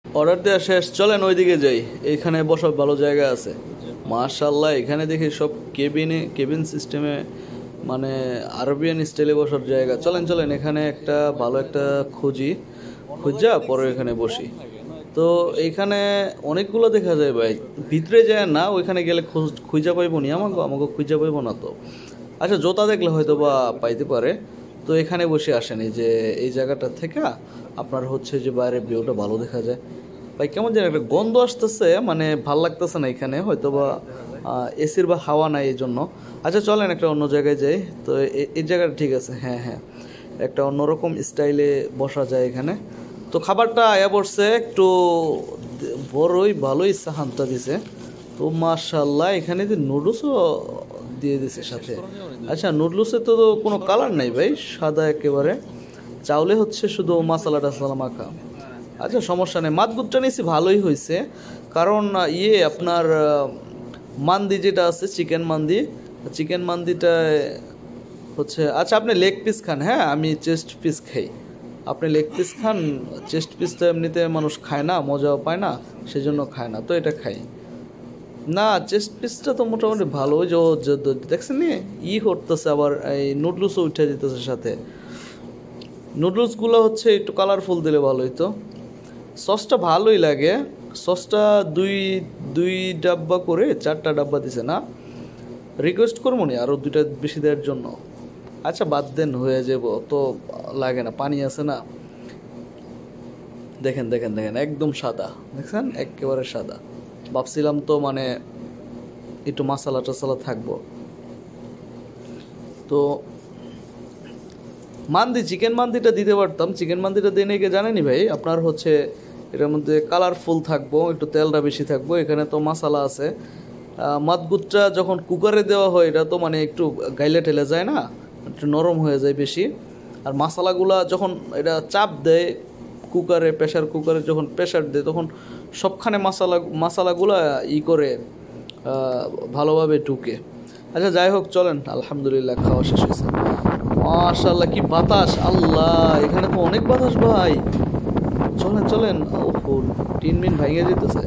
Order দেওয়া শেষ, চলেন ওইদিকে যাই। এখানে বসার ভালো জায়গা আছে মাশাআল্লাহ। এখানে দেখি সব কেবিন সিস্টেমে, মানে আরবিয়ান স্টাইলে বসার জায়গা। চলেন চলেন, এখানে একটা ভালো একটা খুঁজা পরে এখানে বসি। তো এইখানে অনেকগুলো দেখা যায় ভাই, ভিতরে যায় না, ওইখানে গেলে খুঁজা পাইব নি, আমাকে আমাকে খুঁজা পাইব না তো। আচ্ছা, জোতা দেখলে হয়তো বা পাইতে পারে। তো এখানে বসে আসেনি যে এই জায়গাটা থেকে আপনার হচ্ছে যে বাইরের ভিউটা ভালো দেখা যায়। ভাই কেমন যেন একটা গন্ধ আসতেছে, মানে ভাল লাগতেছে না এখানে, হয়তো বা এসির বা হাওয়া নাই এই জন্য। আচ্ছা চলেন একটা অন্য জায়গায় যাই। তো এই জায়গাটা ঠিক আছে, হ্যাঁ হ্যাঁ, একটা অন্যরকম স্টাইলে বসা যায় এখানে। তো খাবারটা আয়া পড়ছে একটু বড়ই ভালোই সাহানটা দিছে। তো মাশাআল্লাহ, এখানে যে নুডলসও দিয়ে দিছে সাথে। আচ্ছা, নুডলসে তো কোনো কালার নাই ভাই, সাদা একেবারে। চাউলে হচ্ছে শুধু মশলা টসলা মাখা। আচ্ছা সমস্যা নেই, মাতগুতটা নিয়েছি ভালোই হয়েছে। কারণ আপনার মান্দি যেটা আছে, চিকেন মান্দিটা হচ্ছে। আচ্ছা আপনি লেগ পিস খান, হ্যাঁ আমি চেস্ট পিস খাই। আপনি লেগ পিস খান, চেস্ট পিস তো এমনিতে মানুষ খায় না, মজাও পায় না, সেজন্য খায় না, তো এটা খাই। না, চেস্ট পিসটা তো মোটামুটি ভালো। ওই যে দেখছেন নি করতেছে, আবার এই নুডলসও উঠে যেতেছে সাথে। নুডলসগুলো হচ্ছে একটু কালারফুল দিলে ভালো হইতো। সসটা ভালোই লাগে। সসটা দুই দুই ডাব্বা করে 4টা ডাব্বা দিছে না। রিকোয়েস্ট করবো নি আরও 2টা বেশি দেওয়ার জন্য। আচ্ছা বাদ দেন, হয়ে যাবো তো, লাগে না, পানি আছে না। দেখেন দেখেন দেখেন, একদম সাদা, দেখছেন একেবারে সাদা। ভাবছিলাম তো মানে একটু মশলা টসলা থাকবো। তো চিকেন মান্দিটা দিতে পারতাম, চিকেন মান্দিটা দিয়ে নিয়ে জানেনি ভাই আপনার হচ্ছে এটার মধ্যে কালারফুল থাকবো, একটু তেলটা বেশি থাকবো, এখানে তো মশলা আছে। মাতগুতটা যখন কুকারে দেওয়া হয় এটা তো মানে একটু গাইলে ঠেলে যায় না, একটু নরম হয়ে যায় বেশি। আর মশলাগুলা যখন এটা চাপ দেয় কুকারে, প্রেশার কুকারে যখন প্রেশার দেয় তখন সবখানে মশলাগুলা করে ভালোভাবে ঢুকে। আচ্ছা যাই হোক, চলেন, আলহামদুলিল্লাহ খাওয়া শেষ হয়েছে। মাশাআল্লাহ কি বাতাস, আল্লাহ এখানে তো অনেক বাতাস ভাই। চলেন চলেন, ওহো টিন মিন ভাঙে যেতেছে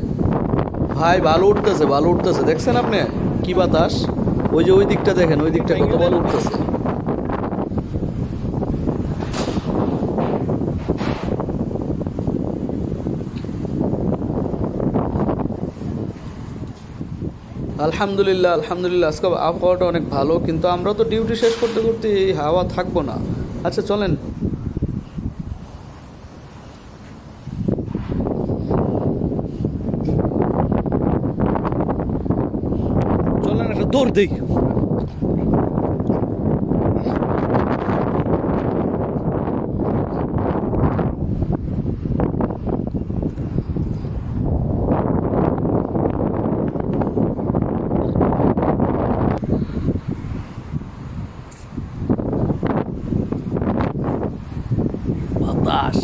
ভাই, ভালো উঠতেছে, দেখছেন আপনি কি বাতাস। ওই যে ওই দিকটা দেখেন, ওই দিকটা কত ভালো উঠতেছে। আলহামদুলিল্লাহ আলহামদুলিল্লাহ, আজকে আবহাওয়াটা অনেক ভালো, কিন্তু আমরা তো ডিউটি শেষ করতে করতে এই হাওয়া থাকবো না। আচ্ছা চলেন চলেন একটা দৌড় দিই। বাতাস